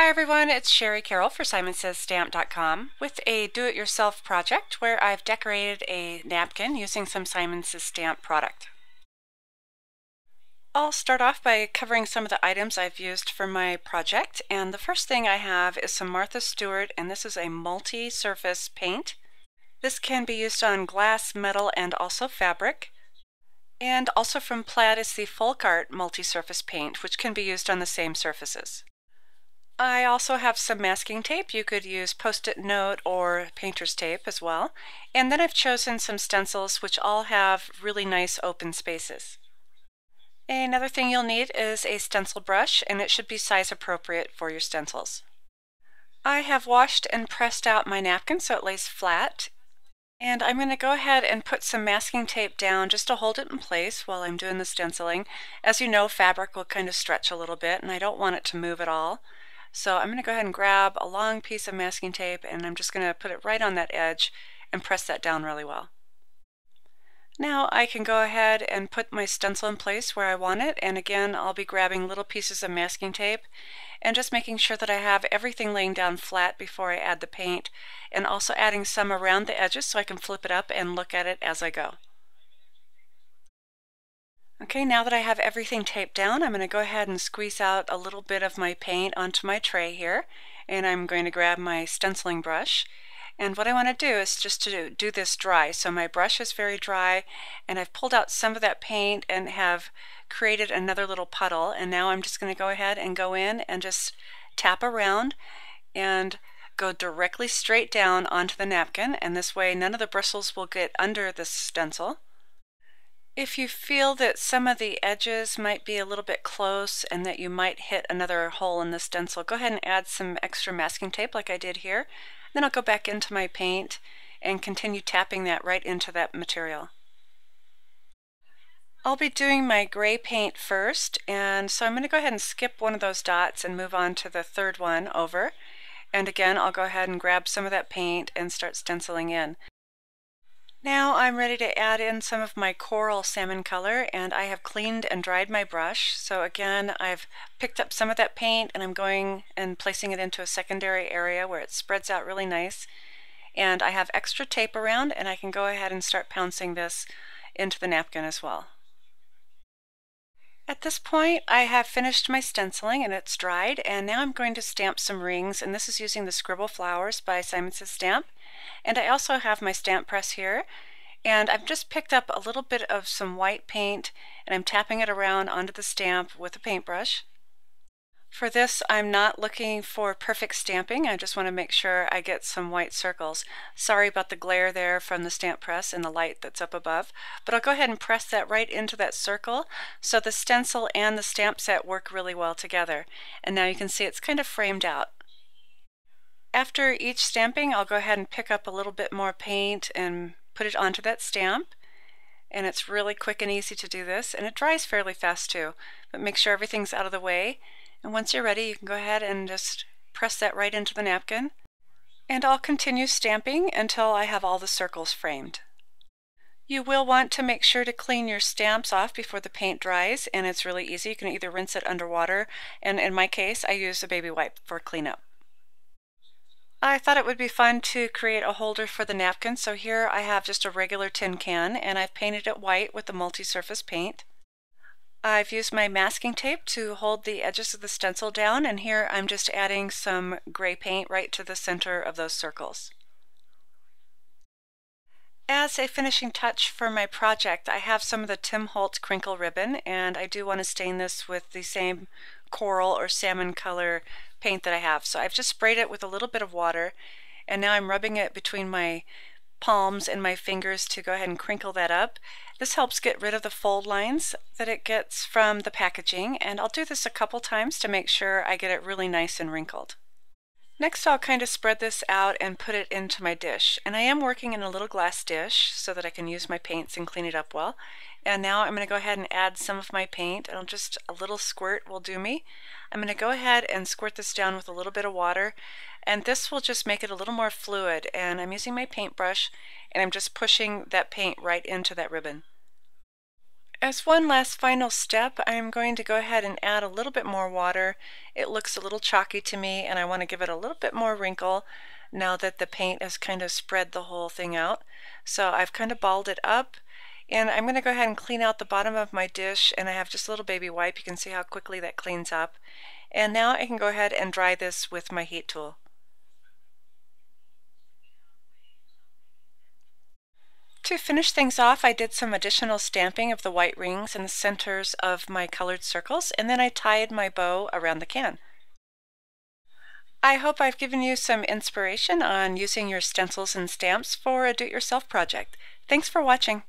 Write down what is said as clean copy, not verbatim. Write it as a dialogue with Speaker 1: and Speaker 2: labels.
Speaker 1: Hi everyone, it's Shari Carroll for SimonsSaysStamp.com with a do-it-yourself project where I've decorated a napkin using some Simons Says Stamp product. I'll start off by covering some of the items I've used for my project, and the first thing I have is some Martha Stewart, and this is a multi-surface paint. This can be used on glass, metal, and also fabric. And also from Plaid is the Folk Art multi-surface paint, which can be used on the same surfaces. I also have some masking tape. You could use Post-it note or painter's tape as well. And then I've chosen some stencils which all have really nice open spaces. Another thing you'll need is a stencil brush, and it should be size appropriate for your stencils. I have washed and pressed out my napkin so it lays flat. And I'm going to go ahead and put some masking tape down just to hold it in place while I'm doing the stenciling. As you know, fabric will kind of stretch a little bit and I don't want it to move at all. So I'm going to go ahead and grab a long piece of masking tape and I'm just going to put it right on that edge and press that down really well. Now I can go ahead and put my stencil in place where I want it, and again I'll be grabbing little pieces of masking tape and just making sure that I have everything laying down flat before I add the paint, and also adding some around the edges so I can flip it up and look at it as I go. Okay, now that I have everything taped down, I'm going to go ahead and squeeze out a little bit of my paint onto my tray here, and I'm going to grab my stenciling brush. And what I want to do is just to do this dry. So my brush is very dry, and I've pulled out some of that paint and have created another little puddle, and now I'm just going to go ahead and go in and just tap around and go directly straight down onto the napkin, and this way none of the bristles will get under this stencil. If you feel that some of the edges might be a little bit close and that you might hit another hole in the stencil, go ahead and add some extra masking tape like I did here. Then I'll go back into my paint and continue tapping that right into that material. I'll be doing my gray paint first, and so I'm going to go ahead and skip one of those dots and move on to the third one over. And again, I'll go ahead and grab some of that paint and start stenciling in. Now I'm ready to add in some of my coral salmon color, and I have cleaned and dried my brush. So again, I've picked up some of that paint and I'm going and placing it into a secondary area where it spreads out really nice. And I have extra tape around, and I can go ahead and start pouncing this into the napkin as well. At this point, I have finished my stenciling and it's dried, and now I'm going to stamp some rings, and this is using the Scribble Flowers by Simons Says Stamp. And I also have my stamp press here, and I've just picked up a little bit of some white paint and I'm tapping it around onto the stamp with a paintbrush. For this, I'm not looking for perfect stamping. I just want to make sure I get some white circles. Sorry about the glare there from the stamp press and the light that's up above, but I'll go ahead and press that right into that circle so the stencil and the stamp set work really well together. And now you can see it's kind of framed out. After each stamping, I'll go ahead and pick up a little bit more paint and put it onto that stamp. And it's really quick and easy to do this, and it dries fairly fast too. But make sure everything's out of the way. And once you're ready, you can go ahead and just press that right into the napkin. And I'll continue stamping until I have all the circles framed. You will want to make sure to clean your stamps off before the paint dries, and it's really easy. You can either rinse it underwater, and in my case, I use a baby wipe for cleanup. I thought it would be fun to create a holder for the napkin, so here I have just a regular tin can, and I've painted it white with the multi-surface paint. I've used my masking tape to hold the edges of the stencil down, and here I'm just adding some gray paint right to the center of those circles. As a finishing touch for my project, I have some of the Tim Holtz crinkle ribbon, and I do want to stain this with the same coral or salmon color paint that I have. So I've just sprayed it with a little bit of water, and now I'm rubbing it between my palms and my fingers to go ahead and crinkle that up. This helps get rid of the fold lines that it gets from the packaging, and I'll do this a couple times to make sure I get it really nice and wrinkled. Next, I'll kind of spread this out and put it into my dish. And I am working in a little glass dish so that I can use my paints and clean it up well. And now I'm going to go ahead and add some of my paint, and just a little squirt will do me. I'm going to go ahead and squirt this down with a little bit of water, and this will just make it a little more fluid. And I'm using my paintbrush, and I'm just pushing that paint right into that ribbon. As one last final step, I'm going to go ahead and add a little bit more water. It looks a little chalky to me, and I want to give it a little bit more wrinkle now that the paint has kind of spread the whole thing out. So I've kind of balled it up, and I'm going to go ahead and clean out the bottom of my dish, and I have just a little baby wipe. You can see how quickly that cleans up. And now I can go ahead and dry this with my heat tool. To finish things off, I did some additional stamping of the white rings in the centers of my colored circles, and then I tied my bow around the can. I hope I've given you some inspiration on using your stencils and stamps for a do-it-yourself project. Thanks for watching.